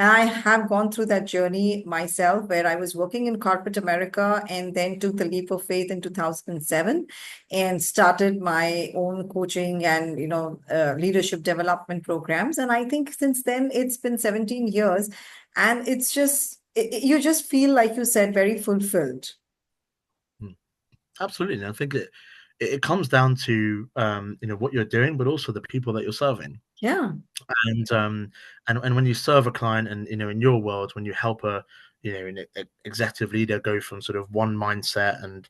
And I have gone through that journey myself, where I was working in corporate America and then took the leap of faith in 2007 and started my own coaching and, leadership development programs. And I think since then it's been 17 years, and it's just, you just feel, like you said, very fulfilled. Mm. Absolutely. And I think it comes down to what you're doing, but also the people that you're serving. Yeah. And when you serve a client, and in your world, when you help an executive leader go from sort of one mindset and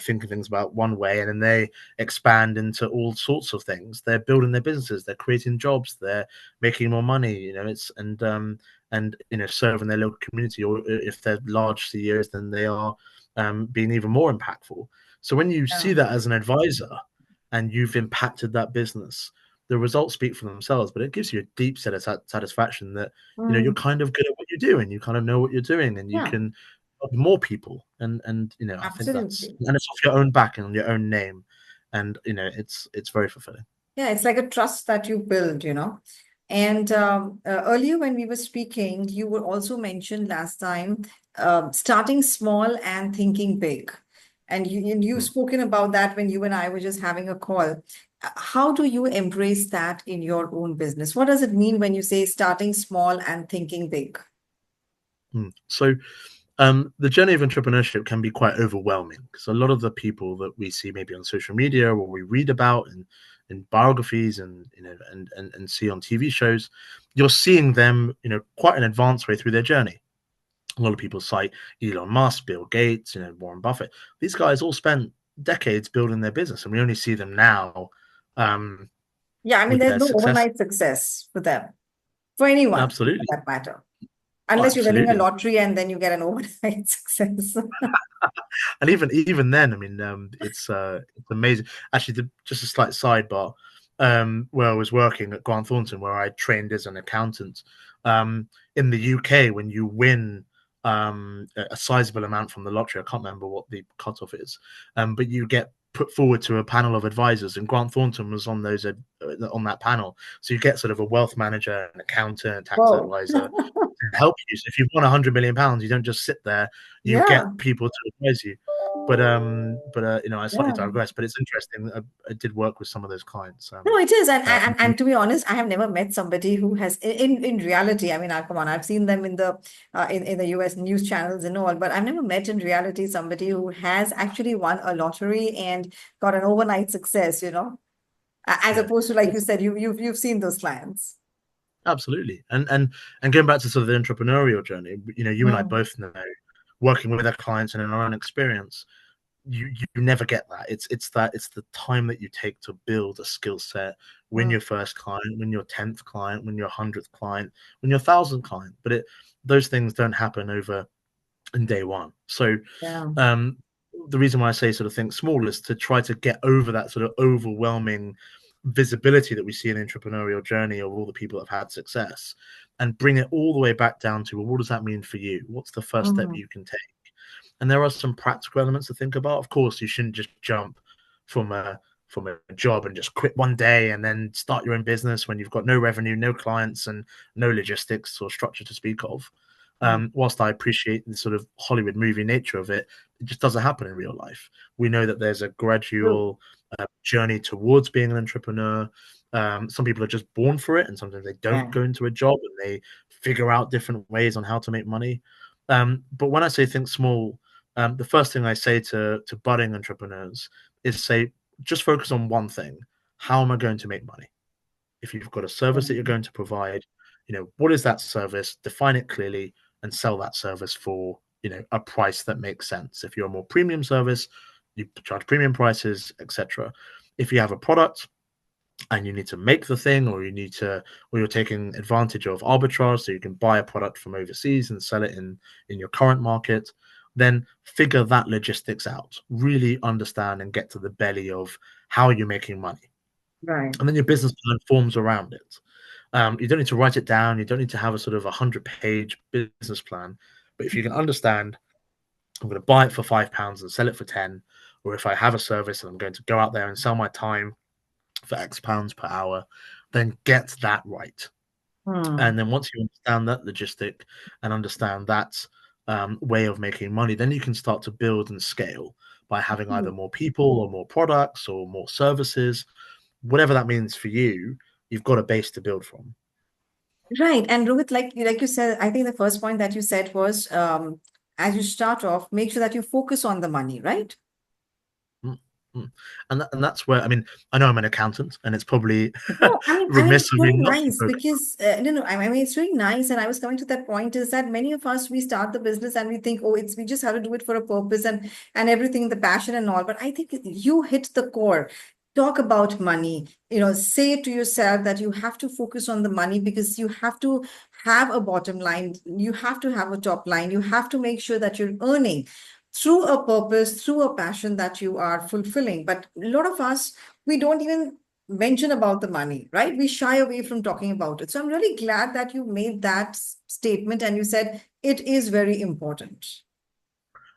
thinking things about one way, and then they expand into all sorts of things. They're building their businesses, they're creating jobs, they're making more money. It's and serving their local community, or if they're large CEOs, then they are being even more impactful. So when you see Yeah. that as an advisor and you've impacted that business, the results speak for themselves, but it gives you a deep set of satisfaction that you're Mm, kind of good at what you do, and you kind of know what you're doing, and you yeah, can help more people. And I think that's, absolutely. and it's off your own back and on your own name, and it's very fulfilling. Yeah, it's like a trust that you build. And earlier when we were speaking, you were also mentioned last time, starting small and thinking big. And you've Mm. spoken about that when you and I were just having a call. How do you embrace that in your own business? What does it mean when you say starting small and thinking big? So the journey of entrepreneurship can be quite overwhelming, because a lot of the people that we see maybe on social media, or we read about in biographies, and and see on TV shows, you're seeing them quite an advanced way through their journey. A lot of people cite Elon Musk, Bill Gates, Warren Buffett. These guys all spent decades building their business, and we only see them now um, Yeah, I mean, with there's their no success. overnight success for them, for anyone for Absolutely. that matter, Oh, unless you're winning a absolutely. lottery and then you get an overnight success. And even then, I mean, it's amazing. Actually, just a slight sidebar. Where I was working at Grant Thornton, where I trained as an accountant, in the UK, when you win a sizable amount from the lottery, I can't remember what the cutoff is, but you get put forward to a panel of advisors, and Grant Thornton was on that panel. So you get sort of a wealth manager, an accountant, tax Whoa. advisor to help you. So if you've won £100 million, you don't just sit there; you get Yeah, people to advise you. But I slightly yeah. digress. But it's interesting. I did work with some of those clients. No, it is, and, Uh, and and to be honest, I have never met somebody who has in reality. I mean, come on, I've seen them in the US news channels and all, but I've never met in reality somebody who has actually won a lottery and got an overnight success. As yeah, opposed to, like you said, you've seen those clients. absolutely. And going back to sort of the entrepreneurial journey, you and I Mm, both know, working with our clients and in our own experience, you never get that. It's the time that you take to build a skill set, win mm, your first client, win your 10th client, win your 100th client, win your 1,000th client. But those things don't happen over in day one. So yeah. um, the reason why I say sort of think small is to try to get over that sort of overwhelming visibility that we see in the entrepreneurial journey of all the people that have had success, and bring it all the way back down to, well, what does that mean for you? What's the first step Mhm. you can take? And there are some practical elements to think about. Of course, you shouldn't just jump from a job and just quit one day and then start your own business when you've got no revenue, no clients, and no logistics or structure to speak of. Mm. Whilst I appreciate the sort of Hollywood movie nature of it, it just doesn't happen in real life. We know that there's a True. gradual journey towards being an entrepreneur. Some people are just born for it, and sometimes they don't Yeah. go into a job and they figure out different ways on how to make money. But when I say think small, the first thing I say to budding entrepreneurs is say, just focus on one thing. How am I going to make money? If you've got a service that you're Mm. going to provide, what is that service? Define it clearly and sell that service for, a price that makes sense. If you're a more premium service, you charge premium prices, etc. If you have a product and you need to make the thing, or you're taking advantage of arbitrage, so you can buy a product from overseas and sell it in your current market, then figure that logistics out. Really understand and get to the belly of how you're making money, Right. and then your business plan forms around it. You don't need to write it down. You don't need to have a sort of 100-page business plan. But if you can understand, I'm going to buy it for £5 and sell it for 10, or if I have a service and I'm going to go out there and sell my time for X pounds per hour, then get that right. Hmm. And then once you understand that logistic and understand that way of making money, then you can start to build and scale by having either more people or more products or more services, whatever that means for you. You've got a base to build from. Right. And Rohit, like you said, I think the first point that you said was as you start off, make sure that you focus on the money, right? Mm, mm. And that's where, I mean, I know I'm an accountant, and it's probably No, I mean, remiss it's of me really not to nice focus. because no, no. I mean, it's really nice, and I was coming to that point is that many of us we start the business and we think, oh, it's we just have to do it for a purpose and everything, the passion and all. But I think you hit the core. Talk about money. Say to yourself that you have to focus on the money because you have to have a bottom line. You have to have a top line. You have to make sure that you're earning through a purpose, through a passion that you are fulfilling. But a lot of us we don't even mention about the money, right? We shy away from talking about it. So I'm really glad that you made that statement and you said it is very important.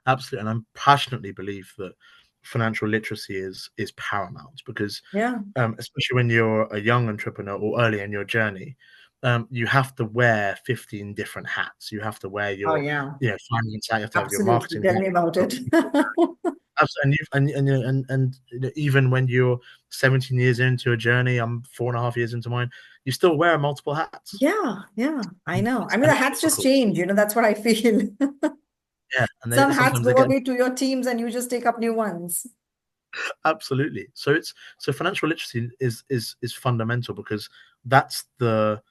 Absolutely, and I passionately believe that financial literacy is paramount because, Yeah. especially when you're a young entrepreneur or early in your journey, you have to wear 15 different hats. You have to wear Oh, your, yeah. finance hat. You have to have your Absolutely. marketing Tell hat. me about it. And you and even when you're 17 years into a journey, I'm 4.5 years into mine. You still wear multiple hats. Yeah, yeah, I know. I mean, And the it's hats just difficult. change, that's what I feel. Yeah, and Some hats sometimes they go get away to your teams and you just take up new ones. absolutely. So financial literacy is fundamental because that's the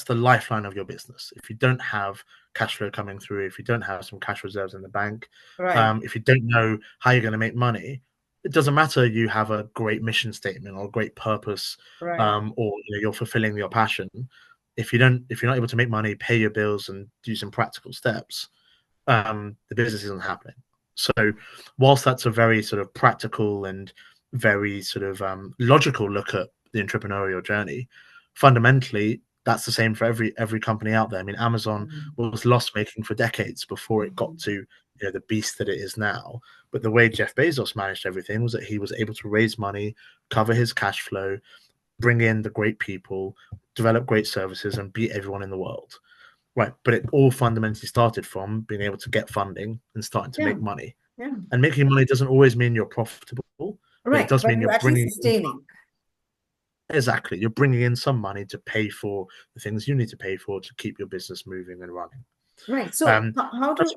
lifeline of your business. If you don't have cash flow coming through, if you don't have some cash reserves in the bank, Right, if you don't know how you're going to make money, it doesn't matter you have a great mission statement or a great purpose, right. or you're fulfilling your passion. If you're not able to make money, pay your bills, and do some practical steps, the business isn't happening. So, whilst that's a very sort of practical and very sort of logical look at the entrepreneurial journey, fundamentally that's the same for every company out there. I mean, Amazon Mm. was loss making for decades before it got to the beast that it is now. But the way Jeff Bezos managed everything was that he was able to raise money, cover his cash flow, bring in the great people, develop great services, and beat everyone in the world. Right, but it all fundamentally started from being able to get funding and starting to Yeah, make money. yeah. And making money doesn't always mean you're profitable, but it Right. does But mean you you're at least bringing in sustaining. exactly, you're bringing in some money to pay for the things you need to pay for to keep your business moving and running. Right. So Um, that's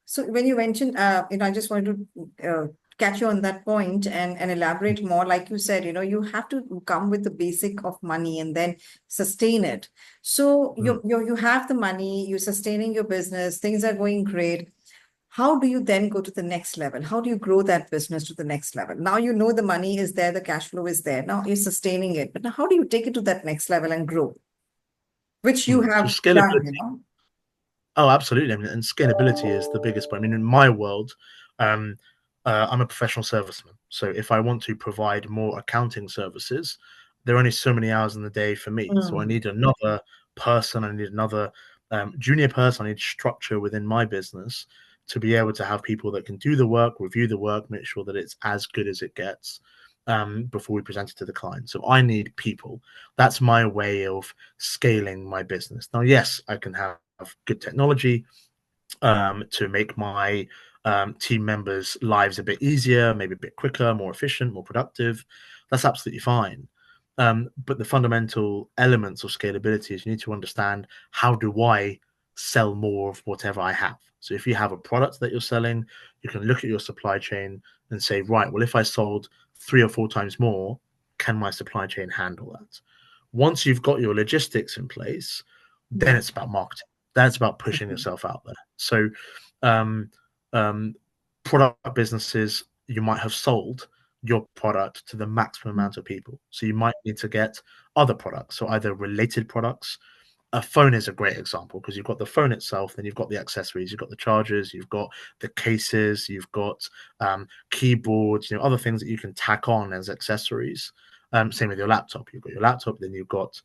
so when you mentioned, I just wanted to catch you on that point and elaborate more. Like you said, you have to come with the basic of money and then sustain it. So mm, you have the money, you're sustaining your business, things are going great. How do you then go to the next level? How do you grow that business to the next level? Now you know the money is there, the cash flow is there. Now you're sustaining it. But now how do you take it to that next level and grow, which you so have done? scalability. Oh, absolutely. I mean, and scalability is the biggest point. I mean, in my world, um, I'm a professional serviceman. So if I want to provide more accounting services, there are only so many hours in the day for me. So I Mm. need another person. I need another junior person. I need structure within my business to be able to have people that can do the work, review the work, make sure that it's as good as it gets before we present it to the client. So I need people. That's my way of scaling my business. Now, yes, I can have good technology to make my team members' lives a bit easier, maybe a bit quicker, more efficient, more productive. That's absolutely fine. But the fundamental elements of scalability is you need to understand how do I sell more of whatever I have. So if you have a product that you're selling, you can look at your supply chain and say, right, well, if I sold 3 or 4 times more, can my supply chain handle that? Once you've got your logistics in place, then Yeah. it's about marketing. That's about pushing Okay. yourself out there. So, um, um, product businesses, you might have sold your product to the maximum amount of people. So you might need to get other products, so either related products. A phone is a great example because you've got the phone itself, then you've got the accessories, you've got the chargers, you've got the cases, you've got keyboards, other things that you can tack on as accessories. Same with your laptop. You've got your laptop, then you've got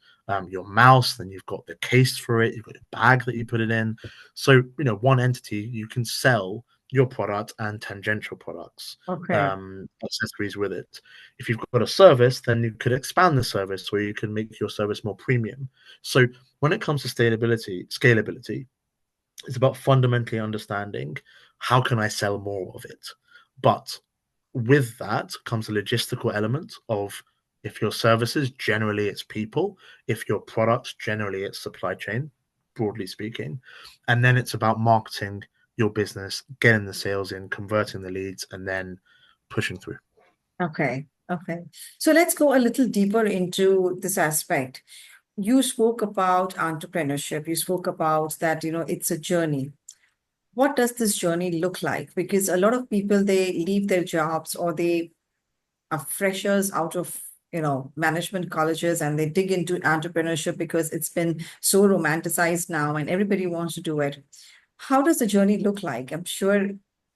your mouse, then you've got the case for it, you've got a bag that you put it in. So, one entity, you can sell your product and tangential products, Okay. accessories with it. If you've got a service, then you could expand the service, or you can make your service more premium. So when it comes to scalability, it's about fundamentally understanding how can I sell more of it. But with that comes a logistical element of, if your services, generally it's people, if your products, generally it's supply chain, broadly speaking. And then it's about marketing your business, getting the sales in, converting the leads, and then pushing through. Okay. Okay. So let's go a little deeper into this aspect. You spoke about entrepreneurship. You spoke about that, it's a journey. What does this journey look like? Because a lot of people, they leave their jobs, or they are freshers out of, management colleges, and they dig into entrepreneurship because it's been so romanticized now and everybody wants to do it. How does the journey look like? I'm sure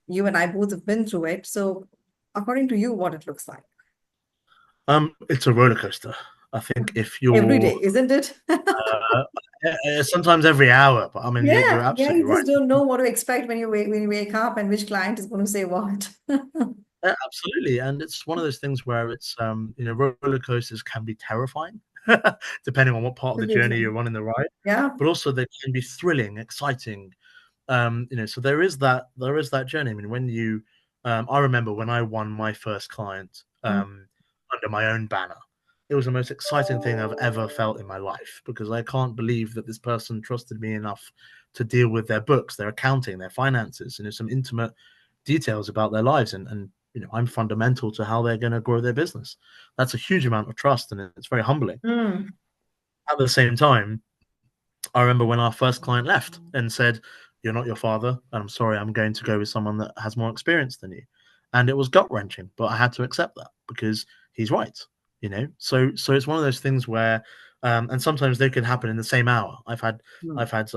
you and I both have been through it. So according to you, what it looks like It's a roller coaster. I think if every you're day, isn't it? sometimes every hour, but I mean, you're Yeah, yeah, absolutely you right. just don't know what to expect when you wake up, and which client is going to say what. Absolutely, and it's one of those things where it's roller coasters can be terrifying, depending on what part of the journey Absolutely. you're on in the ride, Yeah. but also they can be thrilling, exciting. So there is that journey. I mean, I remember when I won my first client Mm. under my own banner. It was the most exciting thing I've ever felt in my life, because I can't believe that this person trusted me enough to deal with their books, their accounting, their finances, some intimate details about their lives, and I'm fundamental to how they're going to grow their business. That's a huge amount of trust, and it's very humbling. Mm. At the same time, I remember when our first client left and said, "You're not your father, and I'm sorry, I'm going to go with someone that has more experience than you." And it was gut wrenching, but I had to accept that because he's right. So it's one of those things where, and sometimes they can happen in the same hour. Mm. I've had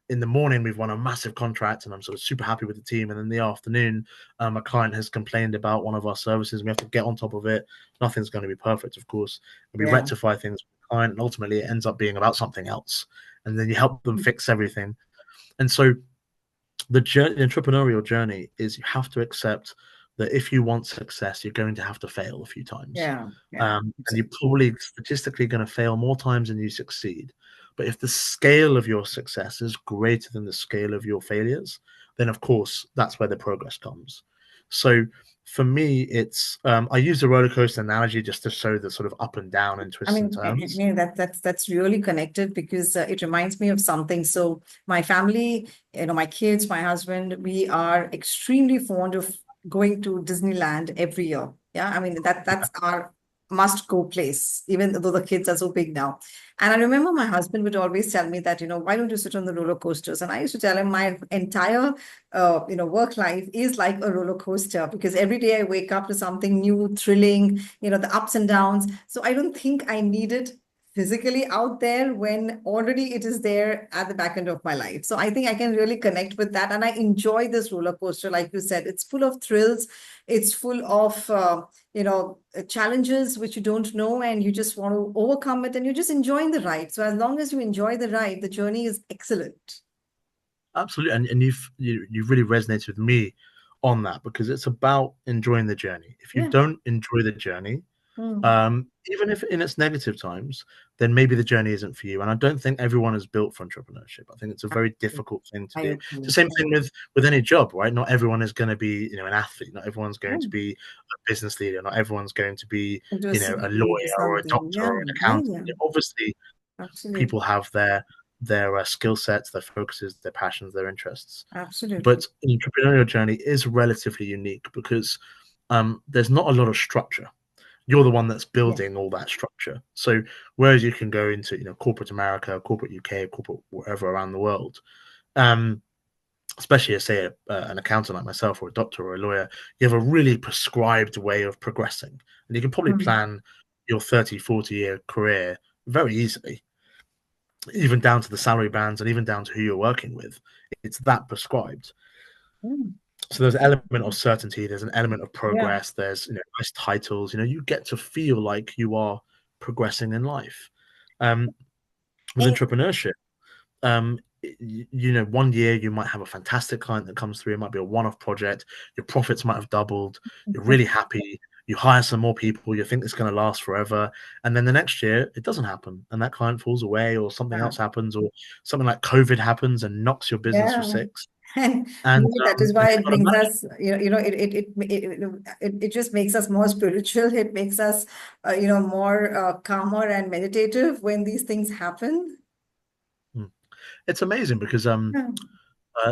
in the morning we've won a massive contract and I'm sort of super happy with the team, and in the afternoon, a client has complained about one of our services. And we have to get on top of it. Nothing's going to be perfect, of course, and we Yeah. rectify things with the client, and ultimately it ends up being about something else, and then you help them fix everything. And so the entrepreneurial journey is, you have to accept that if you want success, you're going to have to fail a few times. Yeah. Yeah. And you're probably statistically going to fail more times than you succeed. But if the scale of your success is greater than the scale of your failures, then of course that's where the progress comes. So for me, it's I use the roller coaster analogy just to show the sort of up and down and I twists and mean, turns. that's really connected, because it reminds me of something. So my family, my kids, my husband, we are extremely fond of going to Disneyland every year. Yeah, I mean that's our must go place, even though the kids are so big now. And I remember my husband would always tell me that, why don't you sit on the roller coasters? And I used to tell him my entire work life is like a roller coaster, because every day I wake up to something new, thrilling, the ups and downs. So I don't think I need it physically out there when already it is there at the back end of my life. So I think I can really connect with that. And I enjoy this roller coaster. Like you said, it's full of thrills. It's full of, challenges which you don't know, and you just want to overcome it, and you're just enjoying the ride. So as long as you enjoy the ride, the journey is excellent. Absolutely, and you've really resonated with me on that, because it's about enjoying the journey. If you Yeah. don't enjoy the journey, Mm. even if in its negative times, then maybe the journey isn't for you. And I don't think everyone is built for entrepreneurship. I think it's a very difficult thing to I do. It's the agree. same thing with any job, right? Not everyone is going to be, an athlete. Not everyone's going to Mm. be a business leader. Not everyone's going to be, Into a a city, into lawyer or a something. doctor Yeah. or an Yeah. accountant. Yeah. Obviously, people Absolutely. have their skill sets, their focuses, their passions, their interests. Absolutely. But an entrepreneurial journey is relatively unique because there's not a lot of structure. You're the one that's Yeah. building all that structure. So whereas you can go into corporate America, corporate UK, corporate wherever around the world, um, especially as say an accountant like myself, or a doctor or a lawyer, you have a really prescribed way of progressing, and you can probably Mm. plan your 30, 40-year career very easily, even down to the salary bands and even down to who you're working with. It's that prescribed. Mm. So there's an element of certainty, there's an element of Yeah. progress, there's nice titles, you get to feel like you are progressing in life. um with And entrepreneurship, one year you might have a fantastic client that comes through. It might be a one-off project. Your profits might have doubled. You're really happy. You hire some more people. You think it's going to last forever. And then the next year, it doesn't happen. And that client falls away, or something Yeah. else happens, or something like COVID happens and knocks your business for Yeah. six. And And, maybe that is and why you've it got to brings manage. us, it just makes us more spiritual. It makes us, more calmer and meditative when these things happen. Mm. It's amazing because Yeah.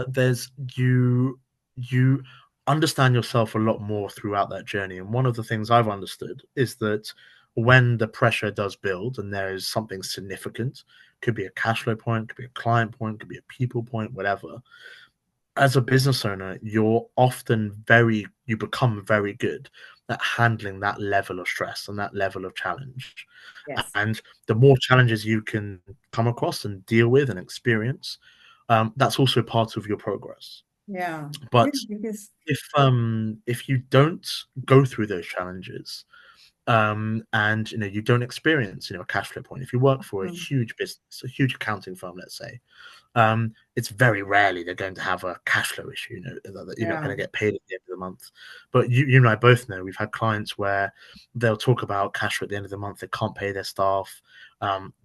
there's you understand yourself a lot more throughout that journey. And one of the things I've understood is that when the pressure does build and there is something significant, could be a cash flow point, could be a client point, could be a people point, whatever. As a business owner, you become very good at handling that level of stress and that level of challenge. Yes. And the more challenges you can come across and deal with and experience, that's also part of your progress. Yeah. But Yeah, because if you don't go through those challenges, and you don't experience a cash flow point, if you work for a mm, huge business, a huge accounting firm, let's say, it's very rarely they're going to have a cash flow issue, that you're not yeah, going to get paid at the end of the month. But you and I both know we've had clients where they'll talk about cash flow at the end of the month. They can't pay their staff.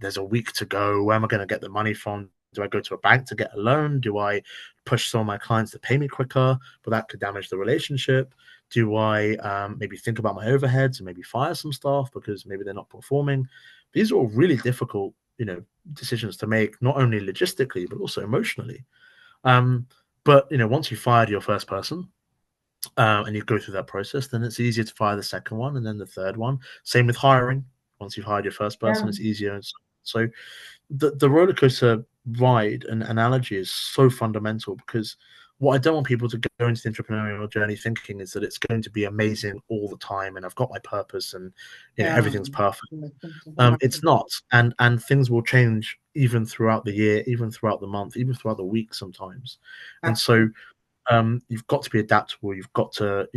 There's a week to go. Where am I going to get the money from? Do I go to a bank to get a loan? Do I push some of my clients to pay me quicker? But that could damage the relationship. Do I maybe think about my overheads and maybe fire some staff because maybe they're not performing? These are all really difficult, decisions to make, not only logistically but also emotionally. Um, but once you fired your first person, and you go through that process, then it's easier to fire the second one and then the third one. Same with hiring. Once you've hired your first person, yeah, it's easier. And so the roller coaster ride and analogy is so fundamental, because what I don't want people to go into the entrepreneurial journey thinking is that it's going to be amazing all the time and I've got my purpose and yeah. everything's perfect. Not, It's not, and things will change even throughout the year, even throughout the month, even throughout the week sometimes. And so absolutely. you've got to be adaptable. You've got to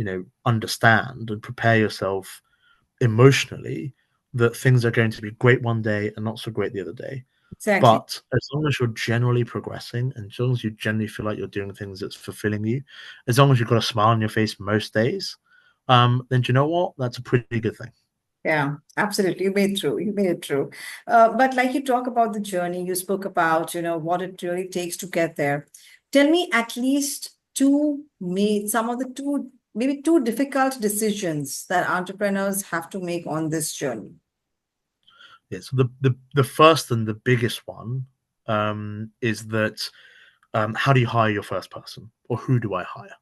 understand and prepare yourself emotionally that things are going to be great one day and not so great the other day. Exactly. But as long as you're generally progressing, and as long as you generally feel like you're doing things that's fulfilling you, as long as you've got a smile on your face most days, then do you know what? That's a pretty good thing. Yeah, absolutely. You made true. You made it true. But like you talk about the journey, you spoke about, what it really takes to get there. Tell me at least some of the maybe two difficult decisions that entrepreneurs have to make on this journey. Yeah. So the first and the biggest one is that how do you hire your first person, or who do I hire?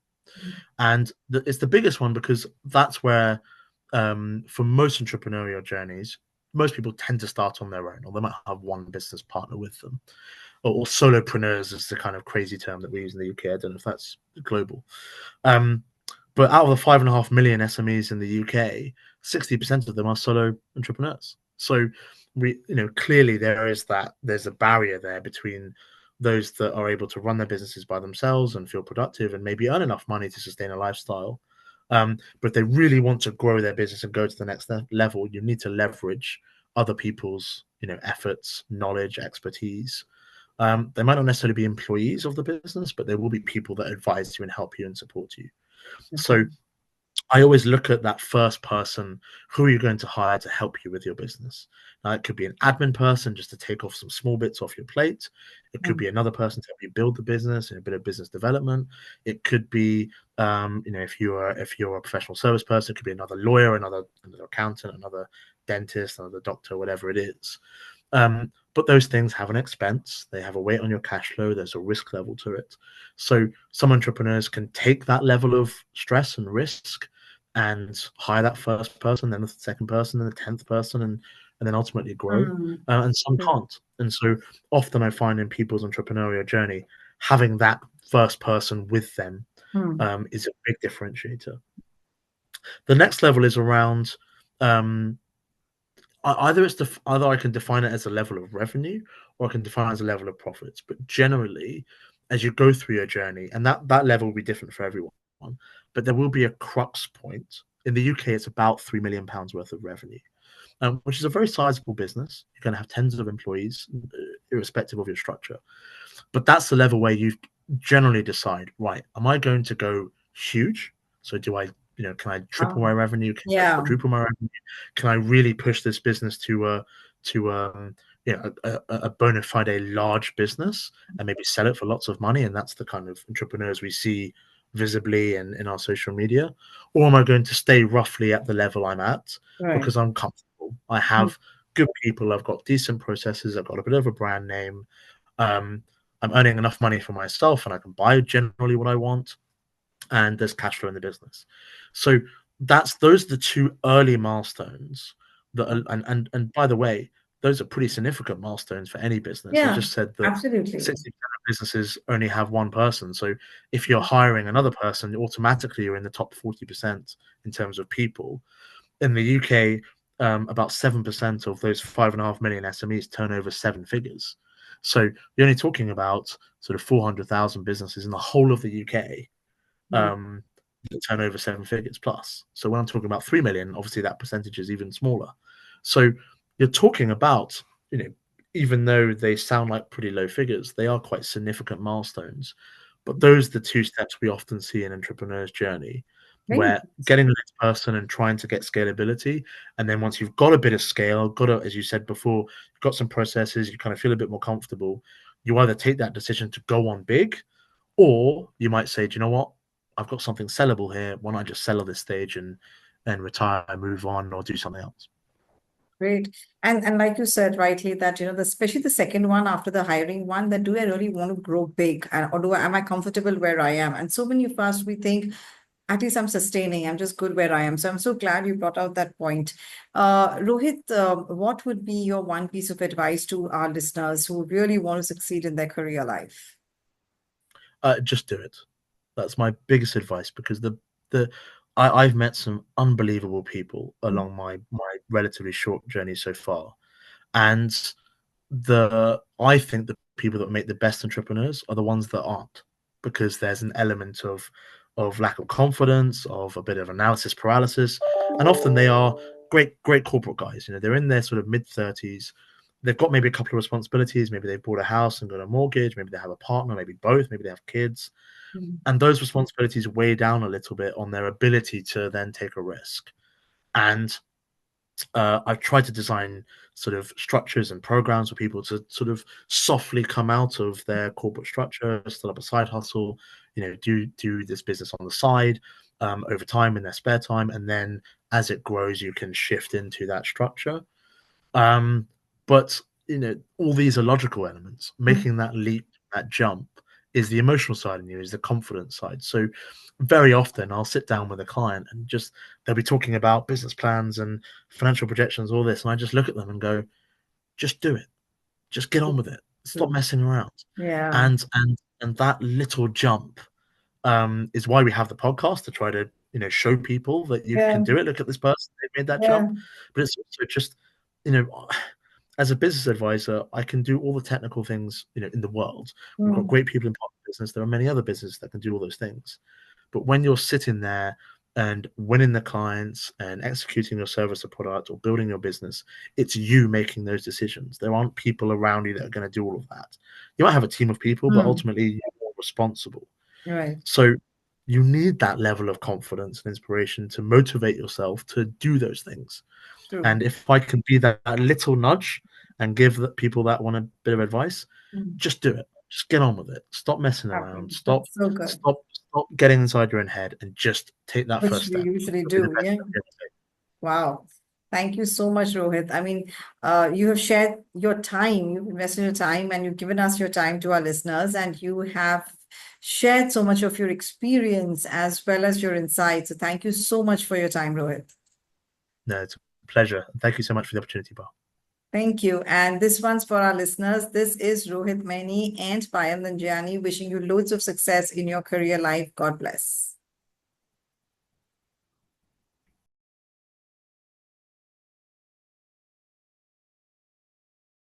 And it's the biggest one because that's where, for most entrepreneurial journeys, most people tend to start on their own, or they might have one business partner with them, or solopreneurs is the kind of crazy term that we use in the UK. I don't know if that's global. Um, but out of the 5.5 million SMEs in the UK, 60% of them are solo entrepreneurs. So clearly there's a barrier there between those that are able to run their businesses by themselves and feel productive and maybe earn enough money to sustain a lifestyle. But if they really want to grow their business and go to the next level, you need to leverage other people's efforts, knowledge, expertise. They might not necessarily be employees of the business, but there will be people that advise you and help you and support you. So Okay. I always look at that first person. Who are you going to hire to help you with your business? Now, it could be an admin person just to take off some small bits off your plate. It could Mm, be another person to help you build the business and a bit of business development. It could be, if you're a professional service person, it could be another lawyer, another accountant, another dentist, another doctor, whatever it is. But those things have an expense. They have a weight on your cash flow. There's a risk level to it. So some entrepreneurs can take that level of stress and risk and hire that first person, then the second person, then the 10th person, and then ultimately grow. mm, And some mm, can't. And so often I find in people's entrepreneurial journey, having that first person with them mm, is a big differentiator. The next level is around, um, either I can define it as a level of revenue, or I can define it as a level of profits. But generally, as you go through your journey, and that level will be different for everyone, but there will be a crux point. In the UK, it's about £3 million worth of revenue, which is a very sizable business. You're going to have tens of employees, irrespective of your structure. But that's the level where you generally decide, right, am I going to go huge? So do I, can I triple my revenue? Can I Yeah, quadruple my revenue? Can I really push this business to a bona fide large business and maybe sell it for lots of money? And that's the kind of entrepreneurs we see visibly in our social media. Or am I going to stay roughly at the level I'm at right. because I'm comfortable? I have good people. I've got decent processes. I've got a bit of a brand name. Um, I'm earning enough money for myself, and I can buy generally what I want, and there's cash flow in the business. So those are the two early milestones that are, and by the way, those are pretty significant milestones for any business. I Yeah, just said that absolutely. 60% of businesses only have one person. So if you're hiring another person, automatically you're in the top 40% in terms of people. In the UK, about 7% of those 5.5 million SMEs turn over seven figures. So you're only talking about sort of 400,000 businesses in the whole of the UK Mm. that turn over seven figures plus. So when I'm talking about 3 million, obviously that percentage is even smaller. So you're talking about, even though they sound like pretty low figures, they are quite significant milestones. But those are the two steps we often see in entrepreneurs' journey, Very where getting the next person and trying to get scalability. And then once you've got a bit of scale, as you said before, you've got some processes, you kind of feel a bit more comfortable, you either take that decision to go on big, or you might say, do you know what? I've got something sellable here. Why not just sell at this stage and retire, move on, or do something else? great. And like you said rightly that, especially the second one after the hiring one, that do I really want to grow big, or am I comfortable where I am? And so many of us, we think, at least I'm sustaining, I'm just good where I am. So I'm so glad you brought out that point. Rohit, what would be your one piece of advice to our listeners who really want to succeed in their career life? Just do it. That's my biggest advice, because I've met some unbelievable people Mm. along my relatively short journey so far, and I think the people that make the best entrepreneurs are the ones that aren't, because there's an element of lack of confidence, of a bit of analysis paralysis, and often they are great corporate guys. They're in their sort of mid-30s. They've got maybe a couple of responsibilities. Maybe they've bought a house and got a mortgage. Maybe they have a partner. Maybe both. Maybe they have kids, Mm. and those responsibilities weigh down a little bit on their ability to then take a risk. And I've tried to design sort of structures and programs for people to sort of softly come out of their corporate structure, start up a side hustle, do this business on the side over time in their spare time, and then as it grows, you can shift into that structure. But all these are logical elements. Mm. Making that leap, that jump, is the emotional side in you, is the confidence side. So very often I'll sit down with a client and just they'll be talking about business plans and financial projections, all this, and I just look at them and go, just do it. Just get on with it. Stop messing around. Yeah. And that little jump is why we have the podcast, to try to show people that you Yeah. can do it. Look at this person; they made that Yeah. jump. But it's also just, you know, as a business advisor, I can do all the technical things in the world. We've got Mm. great people in partner business. There are many other businesses that can do all those things. But when you're sitting there and winning the clients and executing your service or product or building your business, it's you making those decisions. There aren't people around you that are going to do all of that. You might have a team of people, but Mm. ultimately you're responsible. Right. So you need that level of confidence and inspiration to motivate yourself to do those things. True. And if I can be that little nudge and give the people that want a bit of advice, Mm. just do it. Just get on with it. Stop messing Happy. around. Stop, That's so good. stop, stop getting inside your own head, and just take that Which first we step. usually It'll be the do. best Yeah. step you ever take. Wow. Thank you so much, Rohit. I mean, you have shared your time, you've invested your time, and you've given us your time to our listeners, and you have shared so much of your experience as well as your insights. So thank you so much for your time, Rohit. No, it's a pleasure. Thank you so much for the opportunity, Bar. Thank you. And this one's for our listeners. This is Rohit Maini and Payal Nanjiani wishing you loads of success in your career life. God bless.